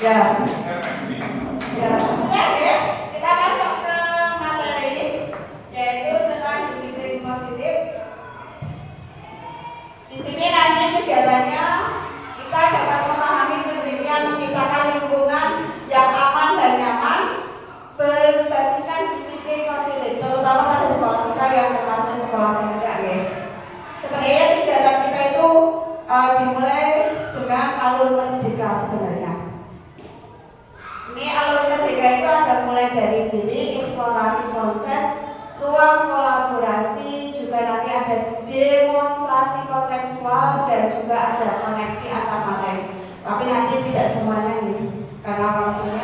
Ya. Ya, sudah ya. Kita masuk ke materi yaitu tentang disiplin positif. Di sini nanti kegiatannya kita dapat memahami sedemikian menciptakan lingkungan yang aman dan nyaman berbasiskan disiplin positif, terutama pada sekolah kita yang termasuk sekolah pendidikan ya. Sebenarnya kegiatan kita itu dimulai dengan alur merdeka sebenarnya. Ini alur merdeka itu ada mulai dari diri, eksplorasi konsep, ruang kolaborasi, juga nanti ada demonstrasi kontekstual dan juga ada koneksi antar materi. Tapi nanti tidak semuanya nih, karena waktunya.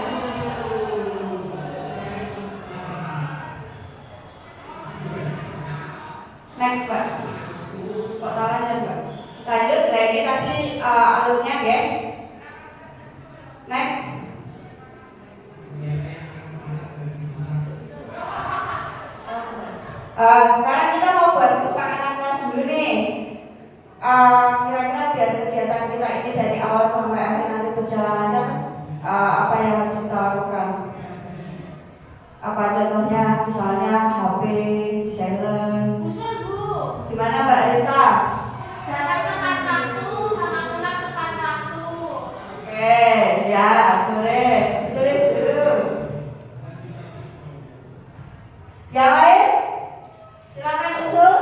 Next Pak. Kok caranya Pak? Lanjut, nah ini tadi alurnya ya. Next. Sekarang kita mau buat kesepakatan kelas dulu nih. Kira-kira biar kegiatan kita ini dari awal sampai akhir nanti perjalanannya apa yang harus kita lakukan? Apa contohnya? Misalnya HP di silent. Usul Bu. Gimana Mbak Resta? Datang tepat waktu sama pulang tepat waktu. Oke, ya boleh. Tulis dulu. Yang lain? Silakan usul.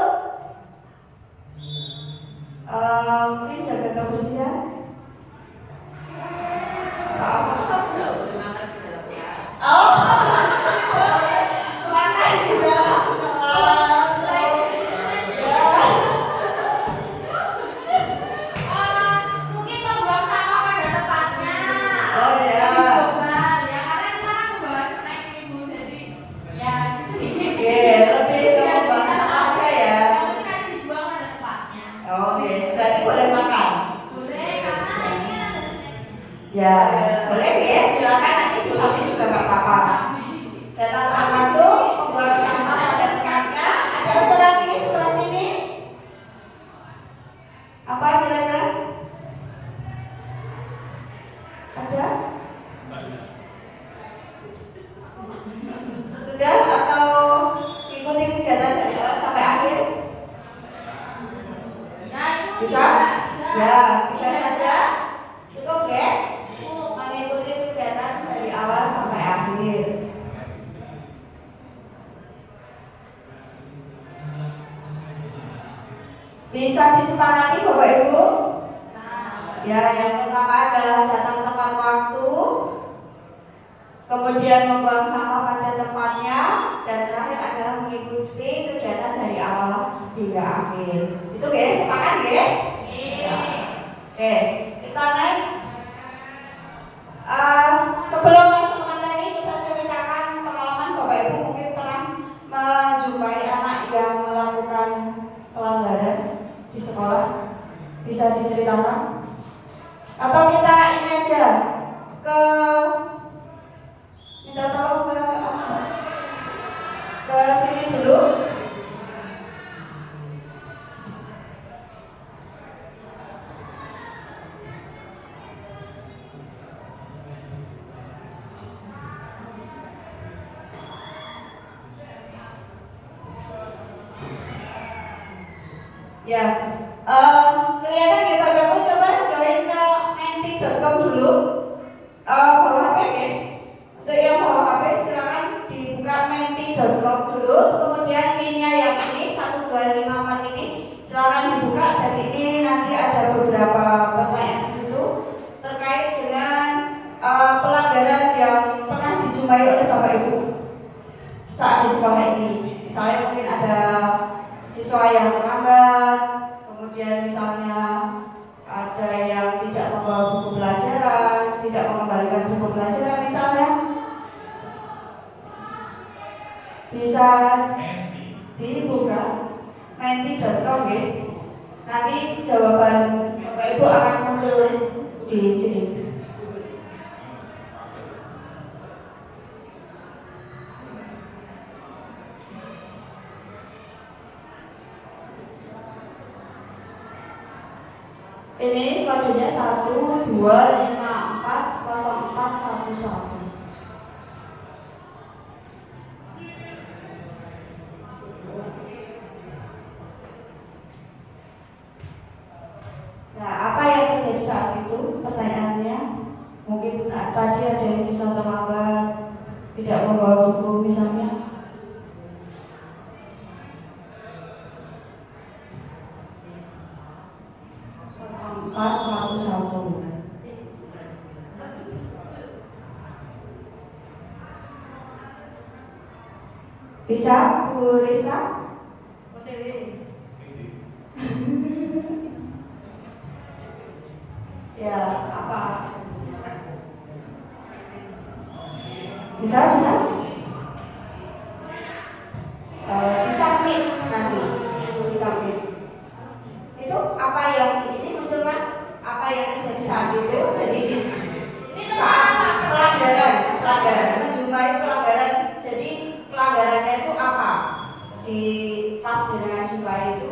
Mungkin jaga kebersihan. Oh, makan di dalam kelas. Mungkin membuang sampah pada tempatnya. Oh ya. Global ya, karena kita kan membawa snack ini Bu, jadi ya gitu. Oke, lebih ke pembahasan aja ya. Tapi kan dibuang pada tempatnya. Oke, berarti boleh makan. Boleh, karena ini kan ada snack. Ya, boleh ya. Silakan nanti Bu Sapi juga nggak apa-apa. Data waktu membuat sampah pada tempatnya. Ada usul lagi sebelah sini? Apa kira-kira? Ada? Sudah atau ikuti kegiatan dari awal sampai akhir? Ya itu Bisa? Ya, bisa saja. Cukup ya? Bu. Mengikuti kegiatan dari awal sampai akhir. Bisa disepakati Bapak Ibu? Ya, yang pertama adalah datang tepat waktu, kemudian membuang sampah pada tempatnya, dan terakhir adalah mengikuti kegiatan dari awal hingga akhir. Itu guys, sepakat ya? Ya. Oke, kita next. Sebelum masuk ke materi, kita ceritakan pengalaman Bapak Ibu mungkin pernah menjumpai anak yang melakukan pelanggaran di sekolah. Bisa diceritakan? Atau kita ini aja ke minta tolong ke apa? Ke sini dulu. Ya, kelihatan ya Bapak Ibu, coba join ke menti.com dulu. Bawa HP ya. Untuk yang bawa HP silakan dibuka menti.com dulu. Kemudian pinnya yang ini 1254 ini silakan dibuka. Dan ini nanti ada beberapa pertanyaan di situ terkait dengan pelanggaran yang pernah dijumpai oleh Bapak Ibu saat di sekolah ini. Misalnya mungkin ada siswa yang terlambat, kemudian misalnya ada yang tidak membawa buku pelajaran, tidak mengembalikan buku pelajaran misalnya. Bisa dibuka menti.com ya. Nanti jawaban Bapak Ibu akan muncul di sini. Ini kodenya 12540 0411. Nah, apa yang terjadi saat itu? Pertanyaannya, mungkin tadi ada yang siswa terlambat, tidak membawa buku misalnya. 0411. Bisa, Bu Risa? OTW. Ya, apa? Bisa? Disubmit nanti. Disubmit. Itu apa yang ini munculkan? Apa yang terjadi saat itu? Jadi saat pelanggaran, menjumpai pelanggaran. Jadi pelanggarannya itu apa? Di pas dengan jumpai itu.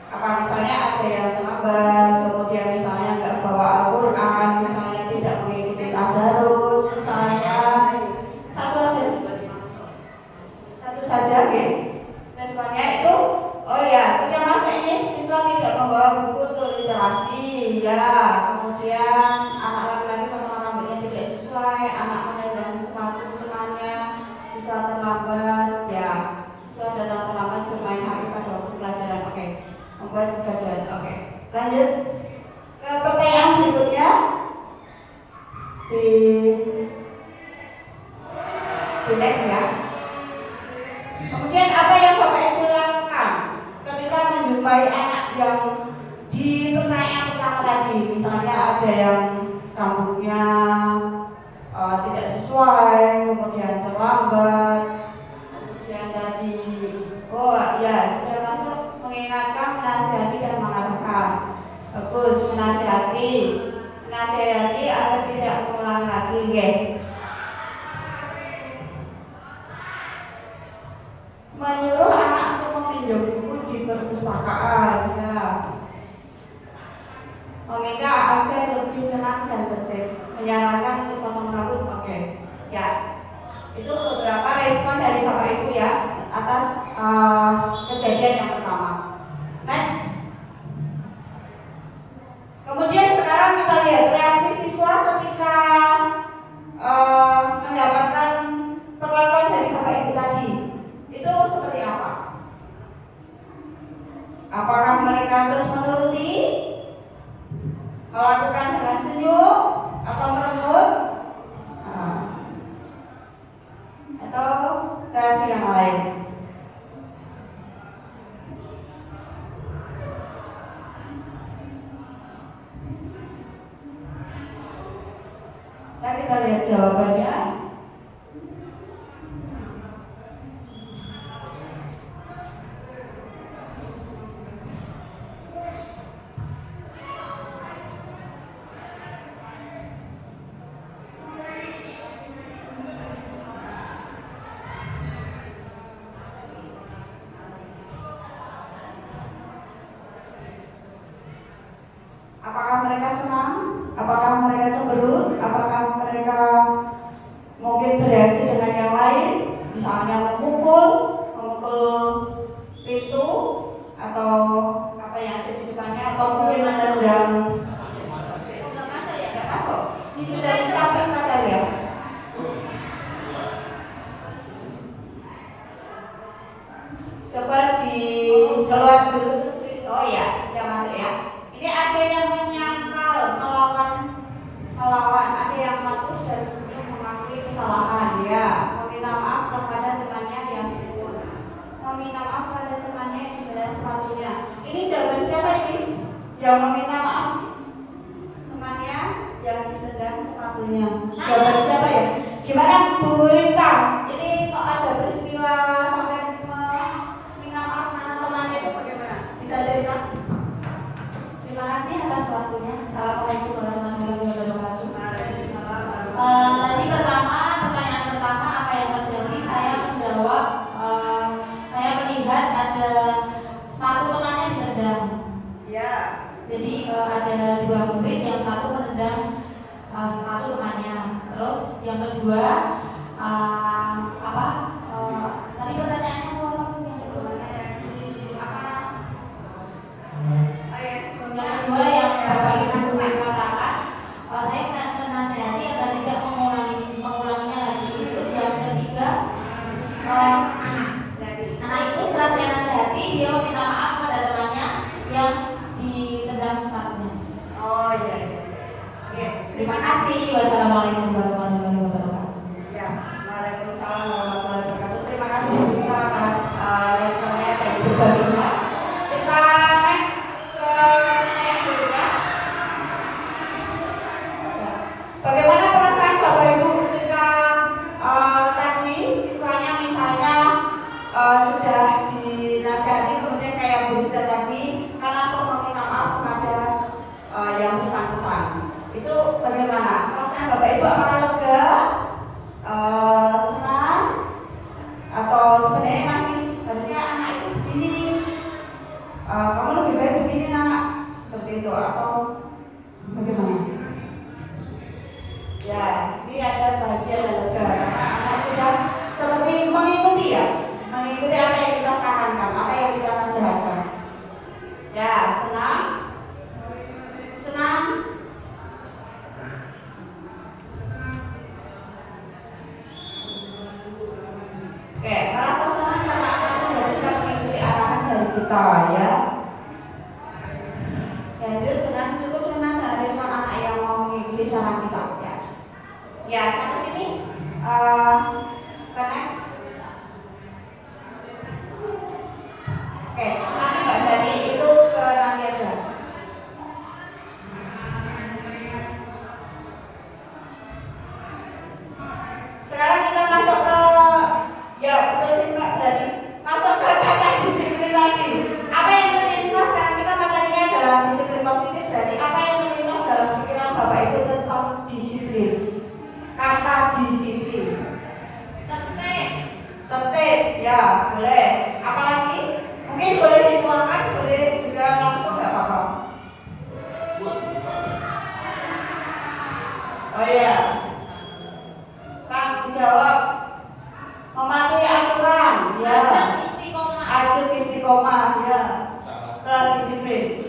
Apa misalnya ada yang terlambat, kemudian misalnya nggak bawa Al-Quran, misalnya tidak mengikuti tadarus, misalnya satu saja, oke. Responnya itu, oh ya, sudah masa ini siswa tidak membawa buku untuk literasi, ya. Kemudian anak laki-laki potong rambutnya tidak sesuai, anak menendang sepatu temannya, siswa terlambat, ya. Siswa datang terlambat bermain HP pada waktu pelajaran, oke. Membuat kegaduhan, oke. Lanjut ke pertanyaan berikutnya. Di next ya. Kemudian apa yang Bapak Ibu lakukan ketika menjumpai anak yang di pertanyaan pertama tadi, misalnya ada yang rambutnya tidak sesuai, kemudian terlambat, kemudian tadi, oh ya sudah masuk, mengingatkan, menasihati dan mengarahkan. Bagus, menasihati agar tidak mengulangi lagi, okay. Menyuruh anak untuk meminjam buku di perpustakaan, ya. Meminta agar lebih tenang dan tertib, menyarankan untuk potong rambut, oke. Ya, itu beberapa respon dari Bapak Ibu ya atas kejadian yang pertama. Next. Kemudian sekarang kita lihat reaksi siswa ketika mendapatkan perlakuan dari Bapak Ibu tadi. Itu seperti apa? Apakah mereka terus menuruti, melakukan dengan senyum atau merengut, atau reaksi yang lain? Nah, kita lihat jawabannya. Apakah mereka senang? Apakah mereka cemberut? Apakah mereka mungkin bereaksi dengan yang lain? Misalnya memukul pintu atau apa yang ada di depannya, atau mungkin menendang. Nggak masuk. Tidak sampai pada ya. Coba keluar dulu. Oh ya, sudah masuk ya. Ini ada yang menyangkal, melawan, ada yang patuh dan senyum mengakui kesalahan, ya. Meminta maaf kepada temannya yang pukul, meminta maaf kepada temannya yang cedera sepatunya. Ini jawaban siapa ini? Yang meminta maaf temannya yang ditendang sepatunya. Jawaban siapa ya? Gimana Bu Risa? Ini kok ada peristiwa sampai meminta maaf karena temannya itu bagaimana? Bisa cerita? Terima kasih atas waktunya. Assalamualaikum warahmatullahi wabarakatuh. Tadi pertanyaan pertama apa yang terjadi? Saya menjawab, saya melihat ada sepatu temannya ditendang. Ya. Jadi ada dua murid, yang satu menendang sepatu temannya. Terus yang kedua tadi pertanyaannya apa yang kedua? Yang kedua yang Bapak Ibu katakan, saya menasihati agar tidak mengulanginya lagi. Terus yang ketiga, anak itu setelah saya nasihati, dia meminta maaf pada temannya yang ditendang sepatunya. Oh iya. Oke, terima kasih. Wassalamualaikum warahmatullahi wabarakatuh. Ya, waalaikumsalam warahmatullahi wabarakatuh. Terima kasih Bu Risa atas responnya dan berbaginya. Kita next ke yang berikutnya. Bagaimana perasaan Bapak Ibu ketika tadi siswanya misalnya sudah dinasihati kemudian kayak Bu Risa tadi kan langsung meminta maaf kepada yang bersangkutan. Itu bagaimana? Perasaan Bapak Ibu apakah lega, senang, atau sebenarnya masih harusnya anak itu begini, kamu lebih baik begini nak, seperti itu atau bagaimana? Ya, ini ada bahagia dan lega karena anak sudah seperti mengikuti ya, mengikuti apa yang kita sarankan, apa yang kita nasihatkan. Ya, senang. Oke, merasa senang karena anak sudah bisa mengikuti arahan dari kita ya. Dan itu senang, cukup senang dari respon anak yang mau mengikuti saran kita ya. Ya, sampai sini connect. Oke, nanti Mbak Dani itu ke nanti aja. Sekarang kita masuk ke betul Mbak berarti masuk ke kata disiplin lagi. Apa yang terlintas sekarang kita materinya adalah disiplin positif, berarti apa yang terlintas dalam pikiran Bapak Ibu tentang disiplin? Kata disiplin. Tertib, ya boleh. Apalagi mungkin boleh dituangkan, boleh juga langsung nggak apa-apa. Oh iya. Tanggung jawab, mematuhi aturan, ya. Ajak istiqomah, ya. Telah disiplin.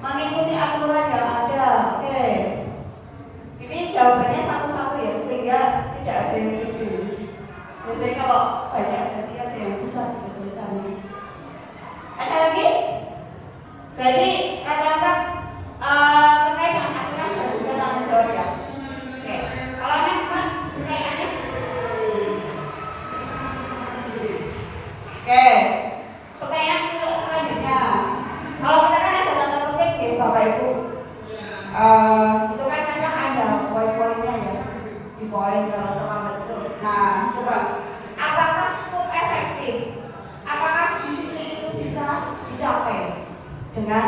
Mengikuti aturan yang ada, oke. Ini jawabannya satu-satu ya, sehingga tidak ada yang beda. Biasanya kalau banyak berarti ada yang besar gitu tulisannya. Ada lagi? Berarti kata-kata terkait dengan aturan dan juga tanggung jawab ya. Oke, kalau next Pak, pertanyaannya. Oke, pertanyaan selanjutnya. Kalau kita kan ada tanda petik ya Bapak Ibu. Itu kan kadang ada poin-poinnya ya. Di poin kalau terlambat itu. Nah, coba apakah cukup efektif? Apakah disiplin itu bisa dicapai dengan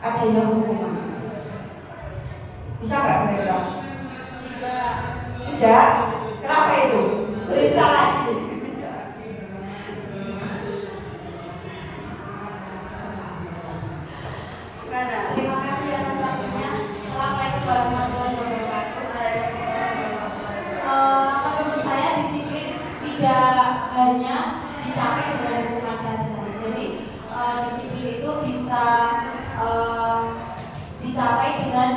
adanya hukuman? Bisa nggak kira-kira? Tidak. Kenapa itu? Bisa lagi. Terima kasih atas waktunya. Assalamualaikum warahmatullahi wabarakatuh. Menurut saya disiplin tidak hanya dicapai dengan hukuman saja. Jadi disiplin itu bisa dicapai dengan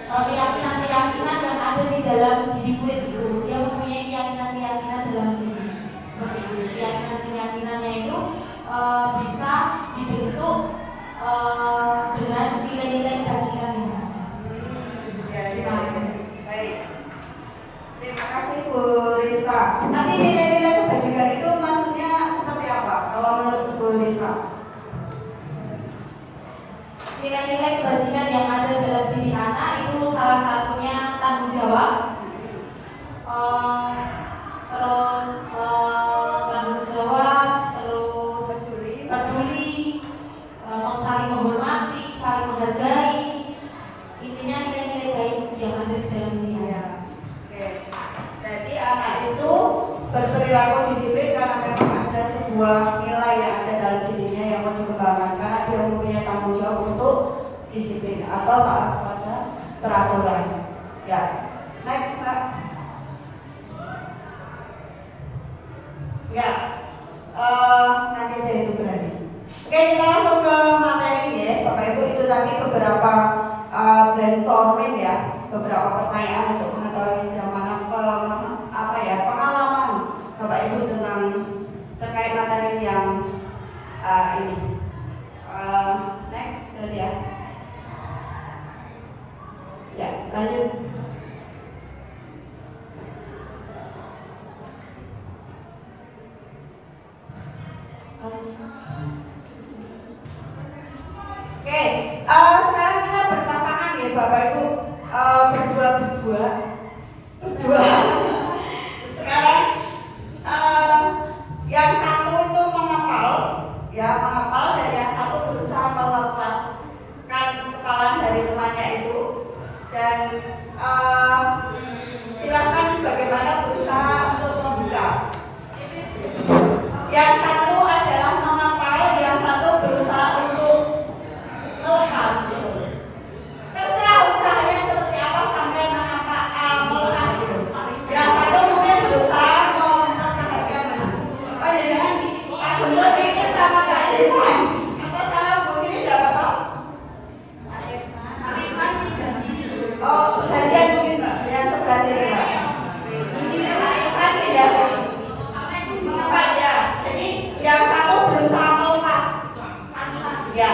keyakinan-keyakinan yang ada di dalam diri kulit itu. Dia mempunyai keyakinan-keyakinan dalam diri. Seperti itu. Keyakinan-keyakinannya itu bisa dibentuk dengan nilai-nilai kebajikan yang ada. Terima kasih. Baik. Terima kasih Bu Risa. Nanti nilai-nilai kebajikan itu maksudnya seperti apa? Kalau menurut Bu Risa? Nilai-nilai kebajikan yang ada dalam diri anak itu salah satunya tanggung jawab, terus tanggung jawab, terus peduli, saling menghormati, saling menghargai. Intinya nilai-nilai baik yang ada di dalam diri anak. Oke. Berarti anak itu berperilaku disiplin karena memang ada sebuah nilai yang ada dalam dirinya yang mau dikembangkan karena dia mempunyai tanggung jawab untuk disiplin atau taat kepada peraturan. Ya, next Mbak. Ya, nanti aja itu berarti. Oke, kita langsung ke materi ya, Bapak Ibu. Itu tadi beberapa brainstorming ya, beberapa pertanyaan untuk mengetahui sejauh mana pengalaman Bapak Ibu tentang terkait materi yang ini. Next berarti ya. Ya, lanjut. Oke, sekarang kita berpasangan ya Bapak Ibu, berdua. Sekarang yang satu itu mengepal dan yang satu berusaha melepaskan kepalan dari temannya itu, dan silakan bagaimana berusaha untuk membuka. Yang satu adalah mengepal, yang satu berusaha untuk melepas. Terserah usahanya seperti apa sampai melepas gitu. Yang satu mungkin berusaha mempertahankan. Oh ya, Pak Guntur ini sama Kak Iman atau sama Bu Sini tidak apa-apa? Oh, bagian mungkin Mbak, yang sebelah sini Mbak. Kan tidak sini. Mengapa ya? Jadi yang satu berusaha melepas. Ya.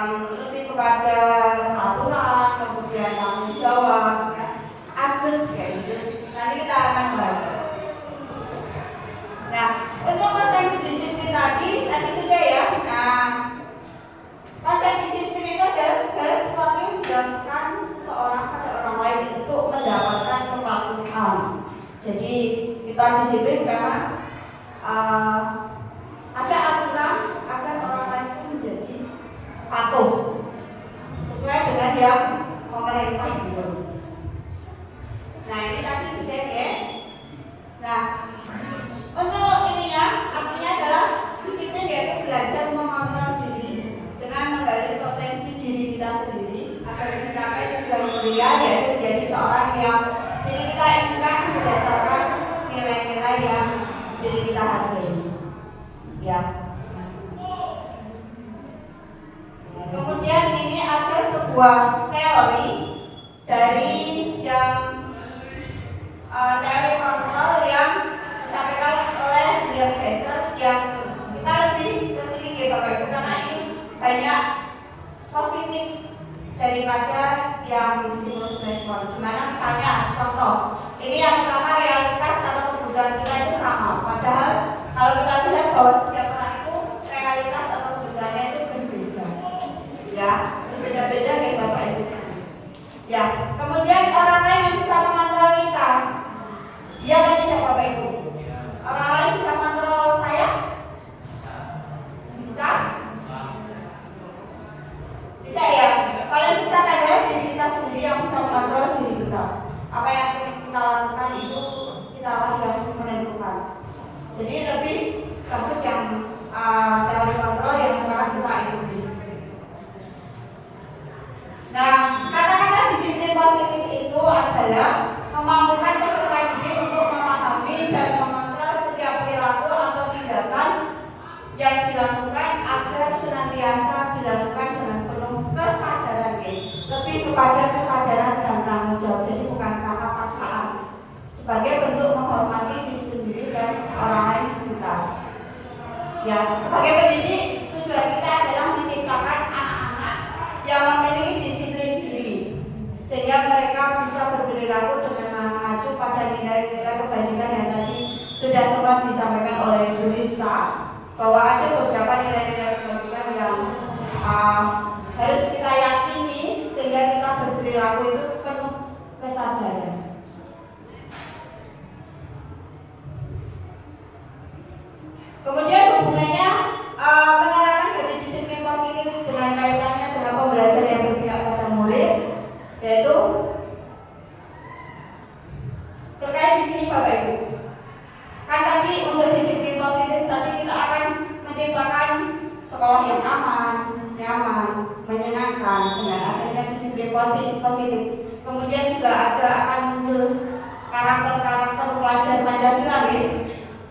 yang lebih kepada peraturan, kemudian tanggung jawab, ya, ajut kayak gitu. Nanti kita akan bahas. Nah, untuk konsep disiplin tadi sudah ya. Nah, konsep disiplin itu adalah segala sesuatu yang dilakukan seseorang pada orang lain untuk mendapatkan kepatuhan. Jadi kita disiplin karena ada aturan agar orang lain itu menjadi patuh sesuai dengan yang pemerintah buat. Nah ini tadi sudah ya. Nah untuk ininya artinya adalah disiplin yaitu belajar mengontrol diri dengan menggali potensi diri kita sendiri agar mencapai tujuan mulia yaitu menjadi seorang yang diri kita inginkan berdasarkan nilai-nilai yang diri kita hargai. Ya. Kemudian ini ada sebuah teori dari yang teori kontrol yang disampaikan oleh William Geiser yang kita lebih ke sini ya Bapak Ibu karena ini banyak positif daripada yang stimulus respon. Gimana misalnya contoh ini yang pertama realitas atau kebutuhan kita itu sama padahal kalau kita lihat bahwa setiap orang itu realitas atau kebutuhannya itu berbeda ya, berbeda-beda kayak Bapak Ibu ya. Kemudian orang lain yang bisa mengontrol kita iya kan tidak Bapak Ibu? Orang lain bisa mengontrol saya? Bisa? Tidak ya? Paling bisa adalah diri kita sendiri yang bisa mengontrol diri kita. Apa yang kita lakukan itu kita yang menentukan. Jadi lebih bagus yang teori kontrol yang sekarang kita ikuti. Nah, kata-kata disiplin positif itu adalah memampukan peserta didik untuk memahami dan mengontrol setiap perilaku atau tindakan yang dilakukan agar senantiasa dilakukan dengan penuh kesadaran, lebih kepada kesadaran dan tanggung jawab. Jadi bukan karena paksaan, sebagai bentuk menghormati diri sendiri dan orang lain di sekitar. Ya, sebagai pendidik tujuan kita adalah menciptakan anak-anak yang memiliki disiplin diri, sehingga mereka bisa berperilaku dengan mengacu pada nilai-nilai kebajikan yang tadi sudah sempat disampaikan oleh Bu Rista, bahwa ada beberapa nilai-nilai kebajikan yang harus kita yakini sehingga kita berperilaku itu penuh kesadaran. Kemudian hubungannya penerapan dari disiplin positif dengan kaitannya dengan pembelajaran yang berpihak pada murid, yaitu terkait di sini Bapak Ibu. Kan tadi untuk disiplin positif tadi kita akan menciptakan sekolah yang aman, nyaman, menyenangkan dengan adanya disiplin positif. Kemudian juga akan muncul karakter-karakter pelajar Pancasila nih.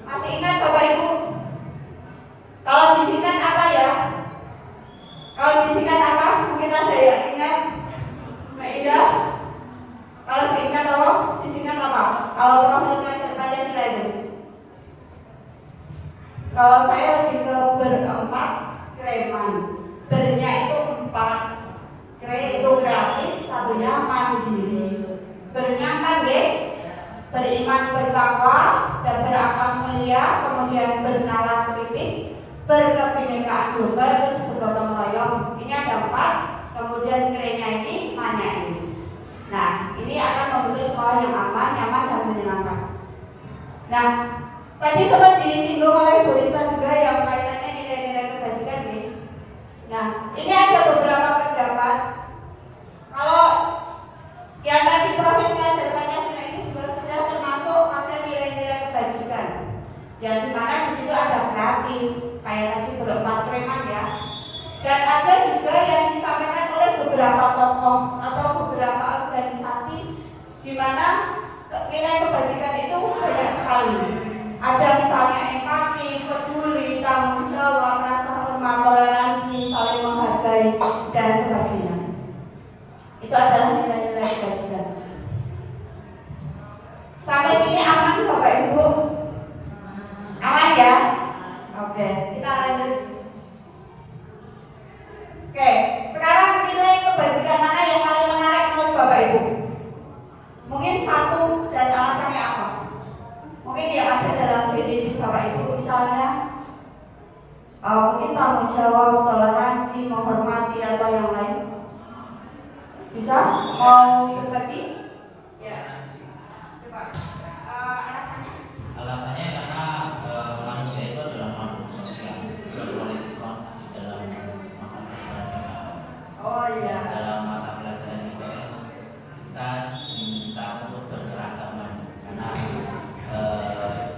Masih ingat Bapak Ibu? Kalau disingkat apa ya? Kalau disingkat apa? Mungkin ada ya ingat? Mbak Ida? Kalau diingat apa? Disingkat apa? Kalau profil pelajar Pancasila itu? Kalau saya lebih ke berempat kreman. Bernya itu 4, kre itu kreatif, satunya mandiri. Bernya 4 deh. Beriman bertakwa dan berakhlak mulia, kemudian bernalar kritis, berkebinekaan global, terus bergotong royong. Ini ada 4, kemudian kerenya ini, mana ini. Nah, ini akan membentuk sekolah yang aman, nyaman, dan menyenangkan. Nah, tadi sempat disinggung oleh Bu Rista juga yang kaitannya nilai-nilai kebajikan nih. Nah, ini ada beberapa pendapat. Kalau yang tadi profil pelajar Pancasila ini juga sudah termasuk pada nilai-nilai kebajikan. Yang dimana di situ ada kreatif, kayak tadi berempat kreman ya. Dan ada juga yang disampaikan oleh beberapa tokoh atau beberapa organisasi, di mana nilai kebajikan itu banyak sekali. Ada misalnya empati, peduli, tanggung jawab, rasa hormat, toleransi, saling menghargai, dan sebagainya. Itu adalah nilai-nilai kebajikan. Sampai sini aman Bapak Ibu? Aman ya? Oke, kita lanjut. Oke, jawab, toleransi, menghormati atau yang lain? Bisa? Mau berbagi? Ya. Coba. Alasannya? Alasannya karena manusia itu adalah makhluk sosial, politikon dalam mata pelajaran Oh iya. dalam mata pelajaran IPS kita diminta untuk berkeragaman karena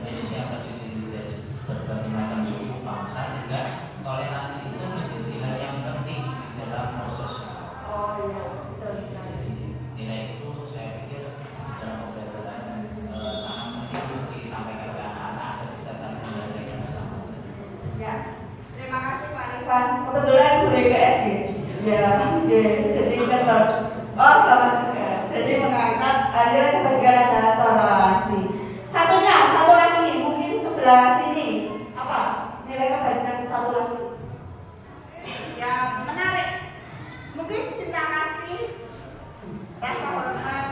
Indonesia terdiri dari berbagai macam suku bangsa, sehingga toleransi itu menjadi hal yang penting dalam proses. Oh iya, betul sekali. Jadi nilai itu saya pikir dalam pembelajaran sangat penting untuk disampaikan ke anak-anak dan bisa saling menghargai sama-sama. Ya, terima kasih Pak Rifan. Kebetulan guru IPS ya, jadi ketor. Oh, sama juga. Jadi mengangkat nilai kebajikan adalah toleransi. Satu lagi, mungkin sebelah sini. Apa? Nilai kebajikan satu lagi. Yang menarik. Mungkin cinta kasih, rasa hormat,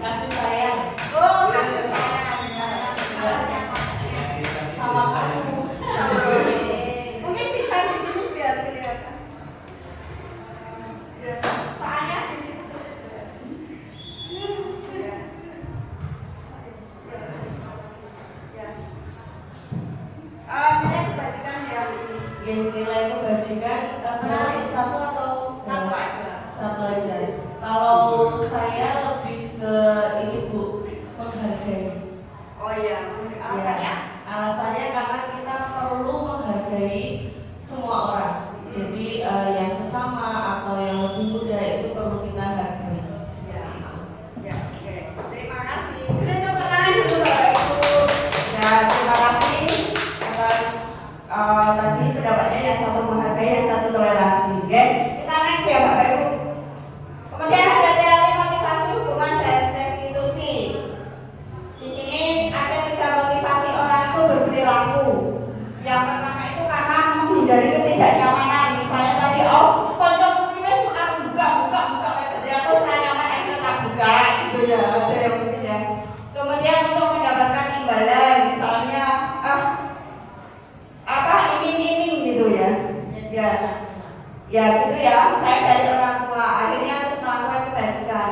Kasih sayang. oh kasih sayang. Sama aku. Mungkin bisa di sini biar kelihatan. Ya, soalnya di situ. Ya. Ya. Nilai kebajikan yang ini. Nilai kebajikan menarik satu atau Satu aja. satu aja. Kalau saya lebih ke ini Bu, menghargai. Oh iya, alasannya? Alasannya karena kita perlu menghargai semua orang. Jadi yang sesama atau yang lebih muda itu perlu kita hargai. Ya, ya, oke. Terima kasih. Sudah tepuk tangan dulu Bapak Ibu. Ya, terima kasih atas tadi pendapatnya yang satu menghargai, yang satu toleransi. Oke, kita next ya Bapak Ibu. Kemudian ada teori motivasi hubungan dan restitusi. Di sini ada 3 motivasi orang itu berperilaku. Yang pertama itu karena menghindari ketidaknyamanan. Misalnya tadi, oh, pojok ini suka buka, jadi aku serah nyaman akhirnya tak buka, gitu ya. Ada yang mungkin ya. Kemudian untuk mendapatkan imbalan, misalnya, iming-iming gitu ya. Ya gitu ya. Saya dari orang tua, akhirnya harus melakukan kebajikan.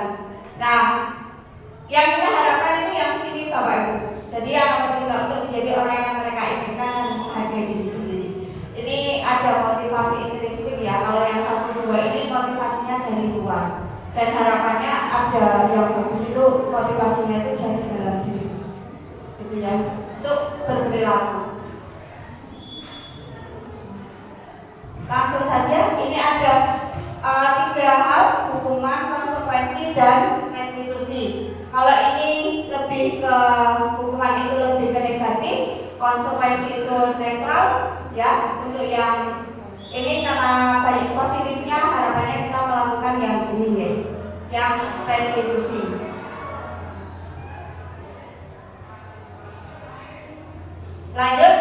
Nah, yang kita harapkan itu yang sini Bapak Ibu. Jadi yang nomor 3 untuk menjadi orang yang mereka inginkan dan menghargai diri sendiri. Ini ada motivasi intrinsik ya. Kalau yang 1, 2 ini motivasinya dari luar. Dan harapannya ada yang bagus itu motivasinya itu dari dalam diri. Gitu ya. Untuk berperilaku. Langsung saja, ini ada 3 hal: hukuman, konsekuensi, dan restitusi. Kalau ini lebih ke hukuman itu lebih ke negatif, konsekuensi itu netral, ya. Untuk yang ini karena banyak positifnya, harapannya kita melakukan yang ini ya, yang restitusi. Lanjut.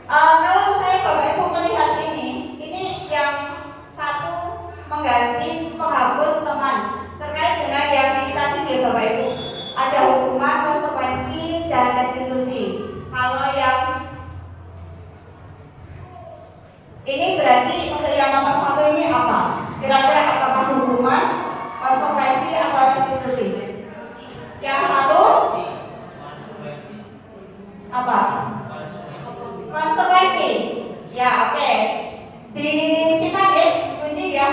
Kalau saya Bapak Ibu melihat ini yang satu mengganti penghapus teman terkait dengan yang ini tadi ya Bapak Ibu. Ada hukuman, konsekuensi, dan restitusi. Kalau yang ini berarti untuk yang nomor 1 ini apa? Kira-kira apakah hukuman, konsekuensi, atau restitusi? Yang satu apa? Konsekuensi. Ya, oke. Di sini ya, kunci ya.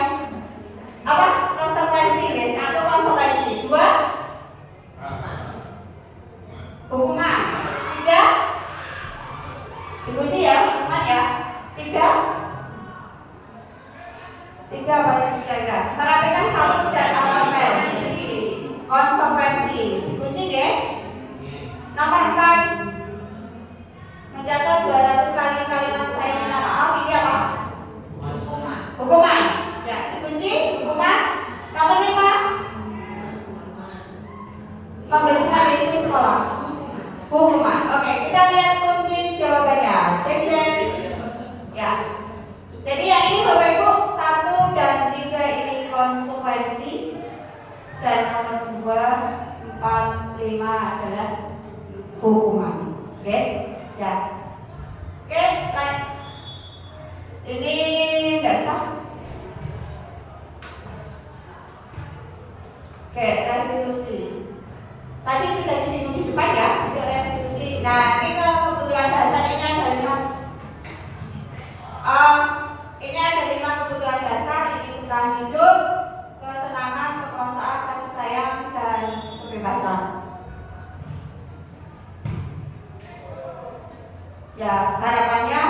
Apa? Konsekuensi ya. 1 konsekuensi, 2 hukuman, 3 dikunci ya, hukuman ya. 3 apa kira-kira? Merapikan status dan alasan. Konsekuensi dikunci ya. Nomor 4 mencatat 200 kali kalimat saya minta maaf. Ini apa? Hukuman. Ya, dikunci hukuman. Nomor 5 membersihkan lingkungan sekolah. Hukuman. Oke, kita lihat kunci jawabannya. Cek. Ya. Jadi yang ini Bapak Ibu 1 dan 3 ini konsekuensi. Oke, restitusi. Tadi sudah disinggung di depan ya, itu restitusi. Nah, ini kebutuhan dasar ini ada 5. Ini ada 5 kebutuhan dasar, ini tentang hidup, kesenangan, kekuasaan, kasih sayang, dan kebebasan. Ya, harapannya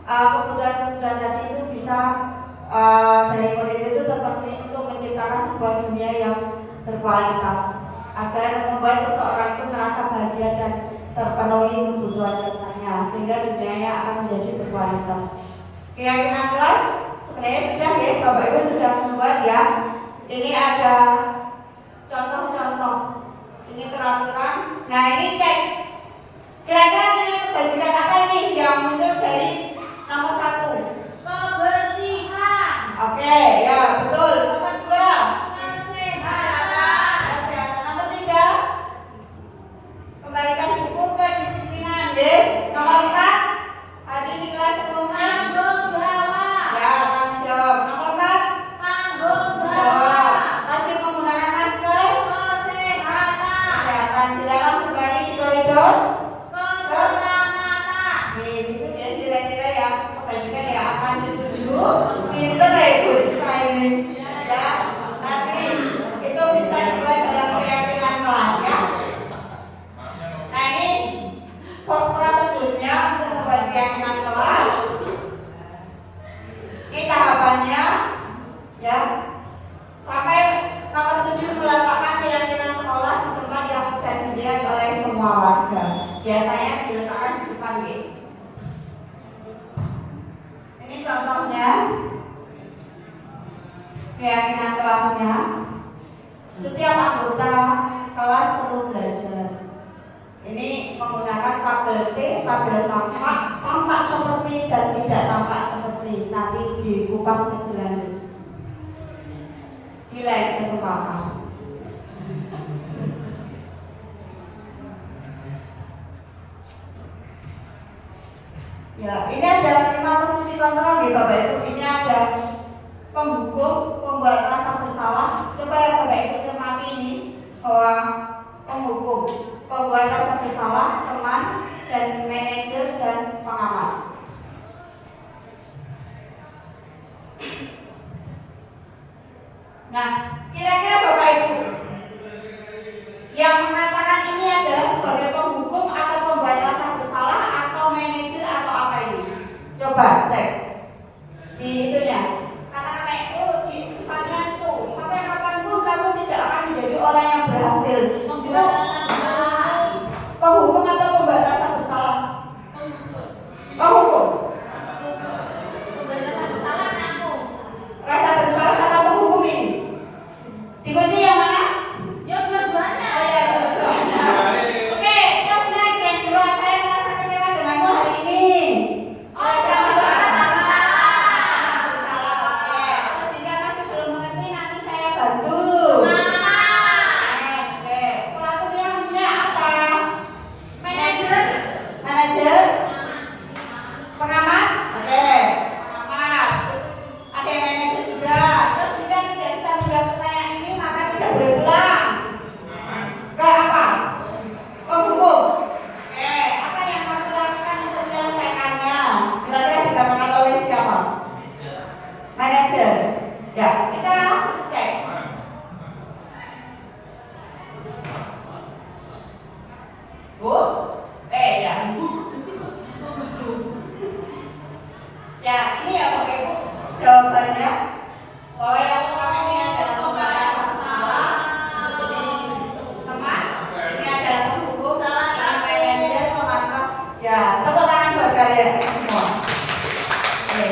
kebutuhan-kebutuhan tadi itu bisa dari murid itu terpenuhi untuk menciptakan sebuah dunia yang berkualitas agar membuat seseorang itu merasa bahagia dan terpenuhi kebutuhan dasarnya sehingga dunianya akan menjadi berkualitas. Keyakinan kelas sebenarnya sudah ya, Bapak Ibu sudah membuat ya. Ini ada contoh-contoh, ini peraturan. Nah ini cek kira-kira ini kebajikan apa ini yang muncul dari nomor 1? Kebersihan. Oke, ya betul. Nomor 2, Kesehatan. kesehatan. Nomor 3, kembalikan buku ke disiplinan. Nomor 4, hadir di kelas sebelumnya. Tanggung jawab. Ya, tanggung jawab. Nomor 4, Tanggung jawab. jawab. Wajib menggunakan masker. Kesehatan. Kesehatan di dalam berlari di koridor. Keselamatan. Itu ya nilai-nilai yang kebajikan yang akan dituju. Pinter ya Ibu ini. Ya, nanti itu bisa dibuat dalam keyakinan kelas ya. Nah ini prosedurnya untuk membuat keyakinan kelas. Ini tahapannya ya. Sampai nomor 7 meletakkan keyakinan sekolah di tempat yang mudah dilihat oleh semua warga. Biasanya diletakkan di depan gitu. Ini contohnya keyakinan kelasnya. Setiap anggota kelas perlu belajar. Ini menggunakan tabel T, tabel tampak seperti dan tidak tampak seperti. Nanti dikupas lebih lanjut di lain kesempatan. Ya, ini ada 5 posisi kontrol nih Bapak Ibu. Ini ada penghukum, pembuat rasa bersalah. Coba ya Bapak Ibu cermati ini bahwa penghukum, pembuat rasa bersalah, teman, dan manajer dan pengamat. Nah, kira-kira Bapak Ibu yang mengatakan ini adalah sebagai penghukum atau pembuat rasa bersalah atau manajer atau apa ini? Coba cek di itunya. Kata-kata itu di misalnya itu sampai kapanpun kamu tidak akan menjadi orang yang berhasil. Itu penghukum atau pembuat rasa bersalah? Penghukum. Rasa bersalah sama penghukum ini. Dikunci yang mana? Ya dua-duanya. Oh ya, dua-duanya. Oke, kelas naik yang 2. Saya merasa kecewa denganmu hari ini. Oh, bersalah. Oke. Kalau jika masih belum mengerti nanti saya bantu. Oke. Peraturannya apa? Manajer. Manajer? Pengamat? Oke. Pengamat. Ada yang manajer juga. Terus jika tidak bisa menjawab pertanyaan ini maka tidak boleh pulang. Ke apa? Penghukum. Apa yang kamu lakukan untuk menyelesaikannya? Kira-kira dikatakan oleh siapa? Manajer. Ya, kita cek. Bu? Ya. Ya, ini ya Bapak Ibu jawabannya. Bahwa yang pertama ini adalah pembuat rasa bersalah. Ini teman. Ini adalah penghukum. Sampai manajer pengamat. Ya, tepuk tangan buat kalian semua. Oke.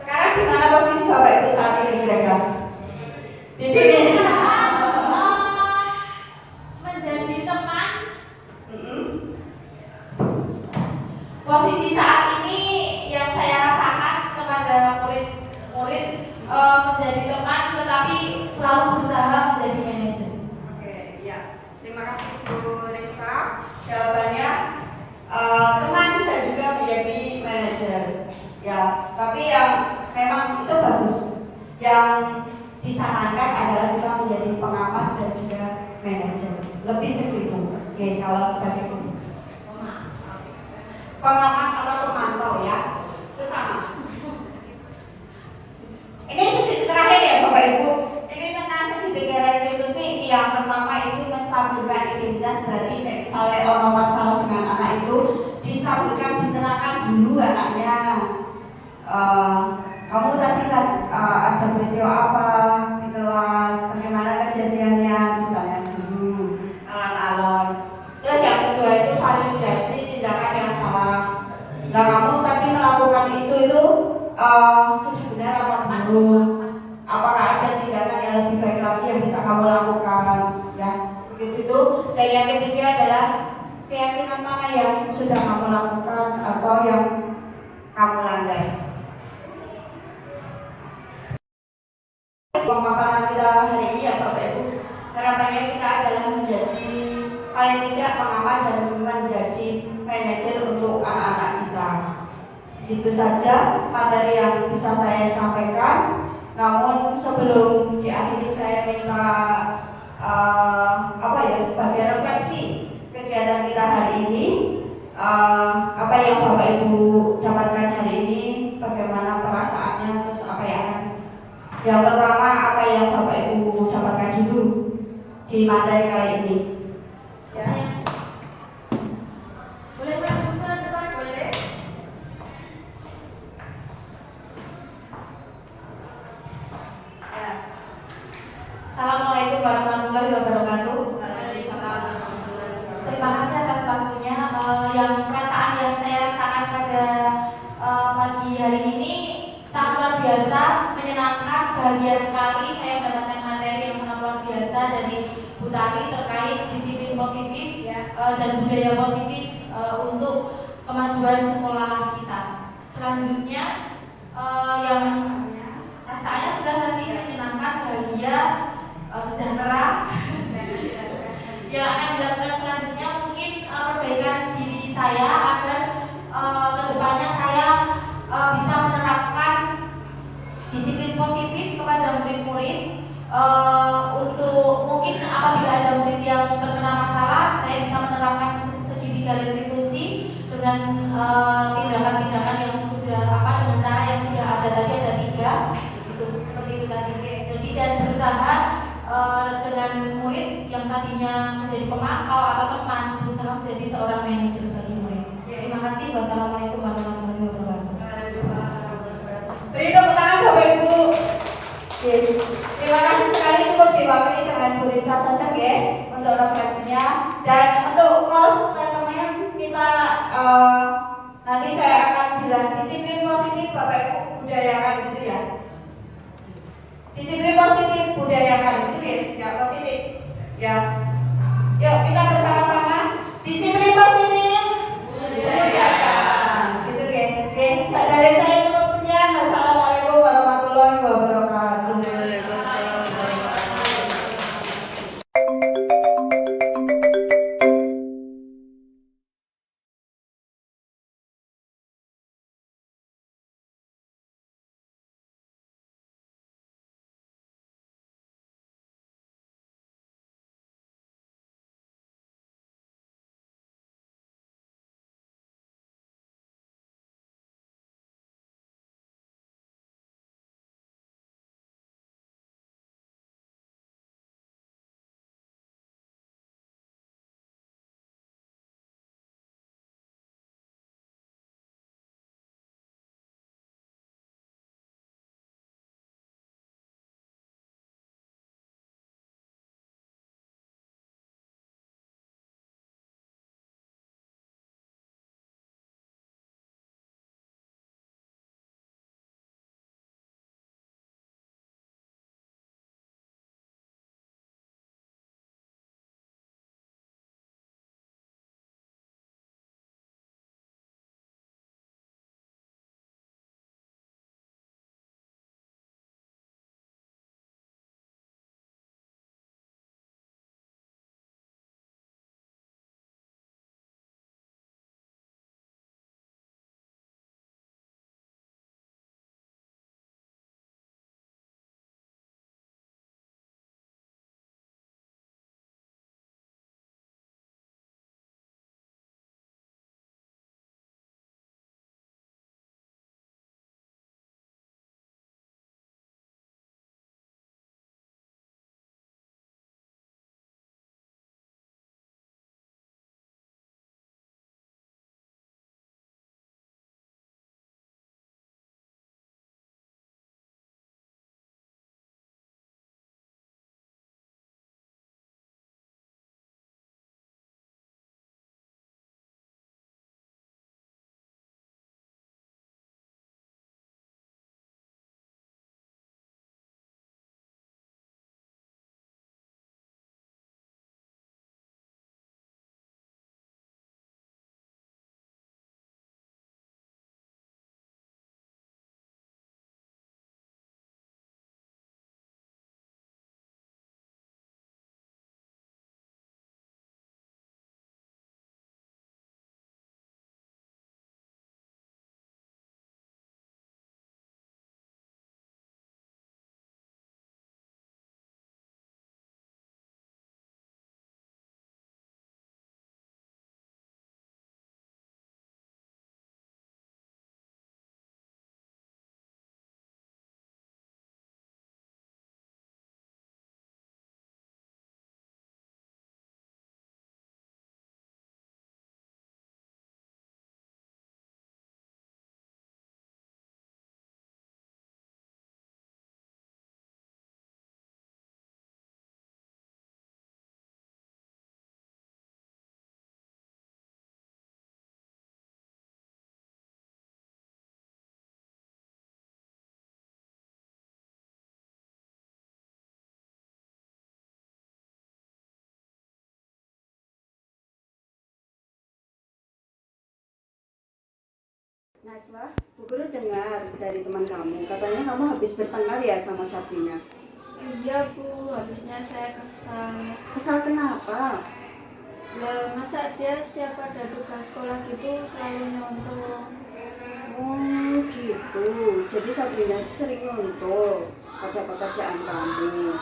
Sekarang di mana posisi Bapak Ibu saat ini kira-kira? Di sini. Menjadi teman. Mm-mm. Posisi saat ini yang saya rasakan kepada murid-murid menjadi teman, tetapi selalu berusaha menjadi manajer. Oke, ya. Terima kasih Bu Rizka. Jawabannya teman dan juga menjadi manajer. Ya, tapi yang memang itu bagus. Yang disarankan adalah kita menjadi pengamat dan juga manajer. Lebih ke situ. Oke, kalau sebagai pengamat atau pemantau ya, itu sama. Ini sedikit terakhir ya Bapak Ibu. Ini tentang segitiga restitusi. Yang pertama itu menstabilkan identitas, berarti misalnya orang masalah dengan anak itu distabilkan, diterangkan dulu anaknya. Kamu tadi ada peristiwa apa di kelas, bagaimana kejadiannya, ditanya dulu, alon-alon. Terus yang kedua itu validasi tindakan yang salah. Nah kamu tadi melakukan itu sudah benar apa belum? Apakah ada tindakan yang lebih baik lagi yang bisa kamu lakukan? Ya, di situ. Dan yang ketiga adalah keyakinan mana yang sudah kamu lakukan atau yang kamu langgar. Pemaparan kita hari ini ya Bapak Ibu, harapannya kita adalah menjadi paling tidak pengamat dan menjadi manajer untuk anak-anak kita. Itu saja materi yang bisa saya sampaikan. Namun sebelum diakhiri saya minta sebagai refleksi kegiatan kita hari ini, apa yang Bapak Ibu dapatkan hari ini, bagaimana perasaannya, terus apa yang pertama apa yang Bapak Ibu dapatkan dulu di materi kali ini. Ya. Boleh langsung ke depan? Boleh. Ya. Assalamualaikum warahmatullahi wabarakatuh. Terima kasih atas waktunya. Yang perasaan yang saya rasakan pada pagi hari ini sangat luar biasa, menyenangkan, bahagia sekali. Saya mendapatkan materi yang sangat luar biasa dari Bu Tari terkait disiplin positif dan budaya positif untuk kemajuan sekolah kita. Selanjutnya yang rasanya sudah tadi menyenangkan, bahagia, sejahtera. Yang akan dilakukan selanjutnya mungkin perbaikan diri saya agar kedepannya saya bisa menerapkan disiplin positif kepada murid-murid. Untuk mungkin apabila ada murid yang terkena masalah, saya bisa menerapkan segitiga restitusi dengan tindakan-tindakan yang sudah dengan cara yang sudah ada tadi, ada 3 itu seperti itu tadi. Jadi dan berusaha dengan murid yang tadinya menjadi pemantau atau teman, berusaha menjadi seorang manajer bagi murid. Terima kasih. Wassalamualaikum warahmatullahi wabarakatuh. Beri tepuk tangan Bapak Ibu. Terima kasih sekali, cukup diwakili dengan Bu Risa saja ya untuk refleksinya. Dan untuk close statement kita nanti saya akan bilang disiplin positif Bapak Ibu budayakan gitu ya. Disiplin positif budayakan gitu ya positif. Ya. Yuk kita bersama-sama disiplin positif budayakan. Gitu ya. Oke, dari saya cukup sekian. Wassalamualaikum warahmatullahi wabarakatuh. Naswa, Bu Guru dengar dari teman kamu, katanya kamu habis bertengkar ya sama Sabrina. Iya Bu, habisnya saya kesal. Kesal kenapa? Lah masa dia setiap ada tugas sekolah gitu selalu nyontoh. Oh gitu, jadi Sabrina sering ngontrol pada pekerjaan kamu.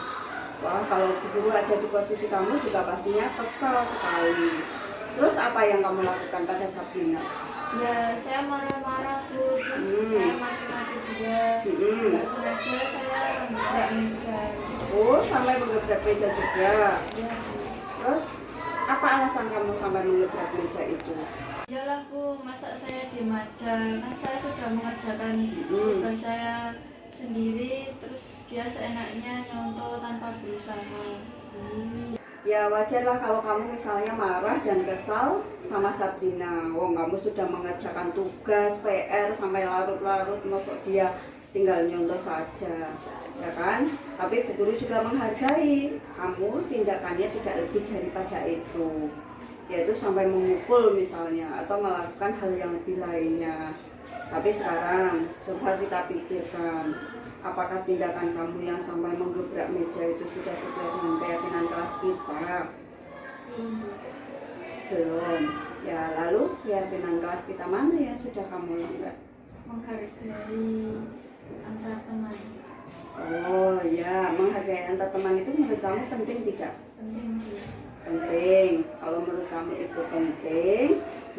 Wah, kalau Bu Guru ada di posisi kamu juga pastinya kesal sekali. Terus apa yang kamu lakukan pada Sabrina? Ya saya marah-marah Bu, terus saya maki-maki dia. Nggak sengaja saya nggak meja. Oh, sampai menggebrak meja juga. Ya Bu. Terus apa alasan kamu sampai menggebrak meja itu? Iyalah Bu, masa saya diem aja? Kan saya sudah mengerjakan tugas saya sendiri, terus dia seenaknya nyontoh tanpa berusaha. Ya wajarlah kalau kamu misalnya marah dan kesal sama Sabrina. Wong kamu sudah mengerjakan tugas PR sampai larut-larut, masuk dia tinggal nyontoh saja, ya kan? Tapi Bu Guru juga menghargai kamu tindakannya tidak lebih daripada itu, yaitu sampai memukul misalnya atau melakukan hal yang lebih lainnya. Tapi sekarang coba kita pikirkan, apakah tindakan kamu yang sampai menggebrak meja itu sudah sesuai dengan keyakinan kelas kita? Belum. Ya lalu keyakinan kelas kita mana yang sudah kamu langgar? Menghargai antar teman. Oh ya, menghargai antar teman itu menurut kamu penting tidak? Penting Bu. Penting. Kalau menurut kamu itu penting,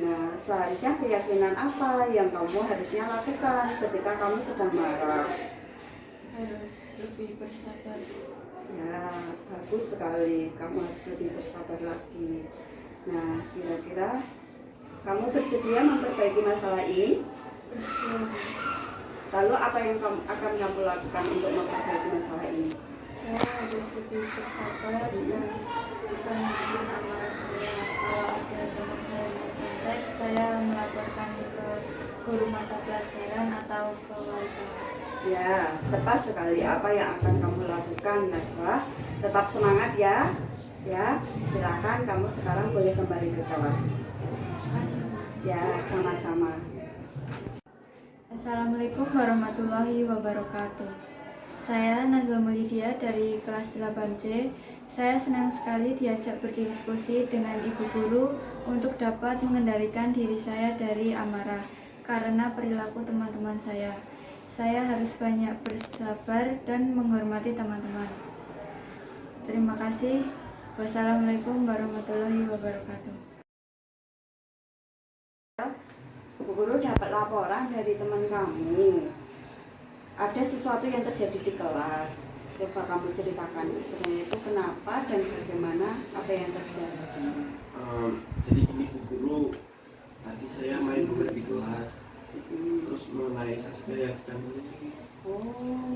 nah seharusnya keyakinan apa yang kamu harusnya lakukan ketika kamu sedang marah? Harus lebih bersabar. Ya, bagus sekali. Kamu harus lebih bersabar lagi. Nah, kira-kira kamu bersedia memperbaiki masalah ini? Bersedia Bu. Lalu apa yang akan kamu lakukan untuk memperbaiki masalah ini? Saya harus lebih bersabar dan bisa menahan amarah saya. Kalau ada teman saya yang contek, saya melaporkan ke guru mata pelajaran atau ke wali kelas. Ya, tepat sekali apa yang akan kamu lakukan, Naswa. Tetap semangat ya. Ya, silakan kamu sekarang boleh kembali ke kelas. Makasih Bu. Ya, sama-sama. Assalamualaikum warahmatullahi wabarakatuh. Saya Nazwa Mulidia dari kelas 8C. Saya senang sekali diajak berdiskusi dengan Ibu Guru untuk dapat mengendalikan diri saya dari amarah karena perilaku teman-teman saya. Saya harus banyak bersabar dan menghormati teman-teman. Terima kasih. Wassalamualaikum warahmatullahi wabarakatuh. Bu Guru dapat laporan dari teman kamu. Ada sesuatu yang terjadi di kelas. Coba kamu ceritakan sebenarnya itu kenapa dan bagaimana, apa yang terjadi. Jadi ini Bu Guru, tadi saya main bola di kelas, terus mengenai Saskia yang sedang menulis. Oh,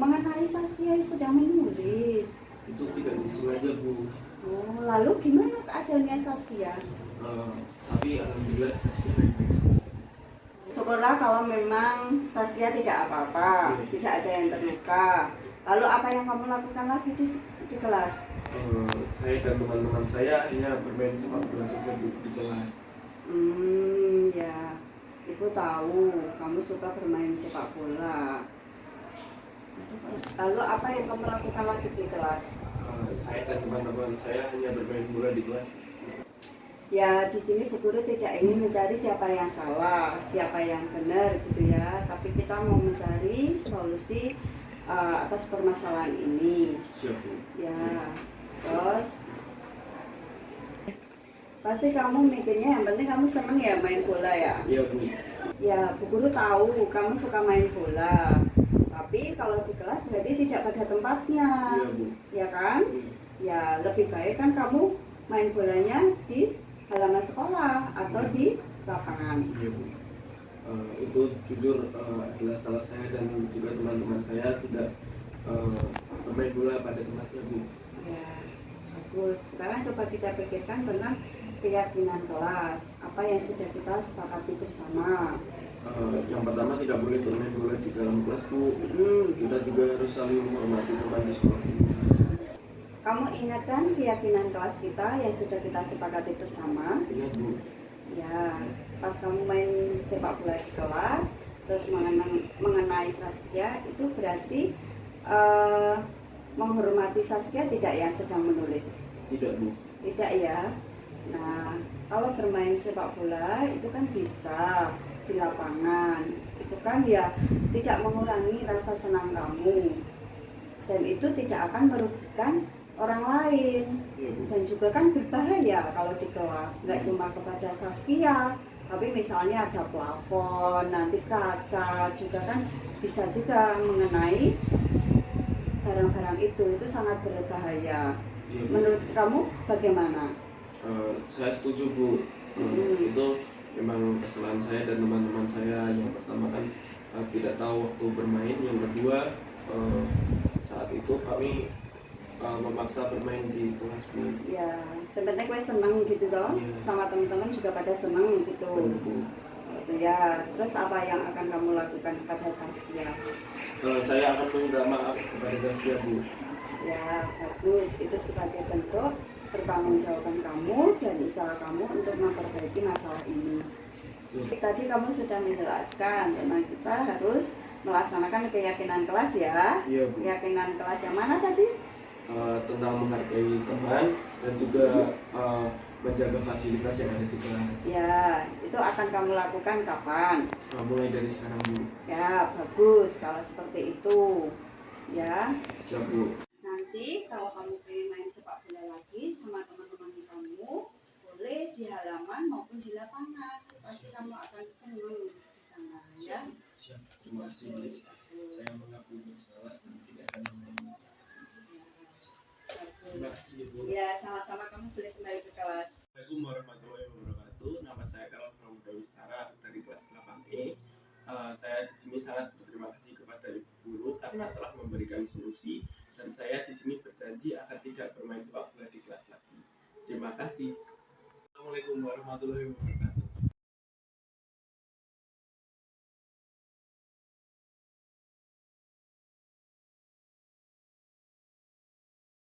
mengenai Saskia yang sedang menulis. Itu tidak disengaja Bu. Oh, lalu gimana keadaannya Saskia? Tapi alhamdulillah Saskia baik-baik saja. Syukurlah kalau memang Saskia tidak apa-apa, tidak ada yang terluka. Lalu apa yang kamu lakukan lagi di kelas? Saya dan teman-teman saya hanya bermain sepak bola saja Bu di kelas. Ya, Ibu tahu kamu suka bermain sepak bola. Lalu apa yang kamu lakukan lagi di kelas? Saya dan teman-teman saya hanya bermain bola di kelas. Ya, di sini Bu Guru tidak ingin mencari siapa yang salah, siapa yang benar gitu ya. Tapi kita mau mencari solusi atas permasalahan ini. Siap Bu. Ya, terus pasti kamu mikirnya yang penting kamu seneng ya main bola ya. Iya Bu. Ya, Bu Guru tahu kamu suka main bola. Tapi kalau di kelas berarti tidak pada tempatnya. Iya Bu. Ya kan? Ya, lebih baik kan kamu main bolanya di halaman sekolah atau di lapangan. Iya Bu. Itu jujur adalah salah saya dan juga teman-teman saya tidak bermain bola pada tempatnya Bu. Ya, bagus. Sekarang coba kita pikirkan tentang keyakinan kelas. Apa yang sudah kita sepakati bersama. Yang pertama tidak boleh bermain bola di dalam kelas Bu. Kita juga harus saling menghormati teman di sekolah ini. Kamu ingatkan keyakinan kelas kita yang sudah kita sepakati bersama. Iya Bu. Ya, pas kamu main sepak bola di kelas, terus mengenai Saskia itu berarti menghormati Saskia tidak yang sedang menulis? Tidak, Bu. Tidak ya. Nah, kalau bermain sepak bola itu kan bisa di lapangan. Itu kan ya tidak mengurangi rasa senang kamu. Dan itu tidak akan merugikan orang lain. Iya, Bu. Dan juga kan berbahaya kalau di kelas. Nggak cuma kepada Saskia, tapi misalnya ada plafon, nanti kaca juga kan bisa juga mengenai barang-barang itu sangat berbahaya. Iya, Bu. Menurut kamu bagaimana? Saya setuju, Bu. Itu memang kesalahan saya dan teman-teman saya. Yang pertama kan tidak tahu waktu bermain, yang kedua saat itu kami memaksa bermain di kelas, Bu. Ya, sebenarnya gue seneng gitu toh, Iya. sama teman-teman juga pada seneng gitu. Benar, Bu. Gitu ya. Terus apa yang akan kamu lakukan kepada Saskia? Saya akan meminta maaf kepada Saskia, Bu. Ya, bagus. Itu sebagai bentuk pertanggungjawaban kamu dan usaha kamu untuk memperbaiki masalah ini. Tadi kamu sudah menjelaskan tentang kita harus melaksanakan keyakinan kelas ya. Iya, Bu. Keyakinan kelas yang mana tadi? Tentang menghargai teman dan juga menjaga fasilitas yang ada di kelas. Ya, itu akan kamu lakukan kapan? Mulai dari sekarang, Bu. Ya, bagus kalau seperti itu. Ya, Siap, Bu. nanti kalau kamu pengen main sepak bola lagi sama teman-teman kamu, boleh di halaman maupun di lapangan. Pasti kamu akan senang di sana, ya. Siap. Terima kasih, Bu. Bagus. Saya mengaku bersalah dan tidak akan mengulangi. Terima Bagus. kasih, Bu. Ya, sama-sama, kamu boleh kembali ke kelas. Assalamualaikum warahmatullahi wabarakatuh. Nama saya Karol Pramuda Wistara dari kelas 8E. Saya di sini sangat berterima kasih kepada Ibu Guru karena telah memberikan solusi dan saya di sini berjanji akan tidak bermain sepak bola di kelas lagi. Terima kasih. Assalamualaikum warahmatullahi wabarakatuh.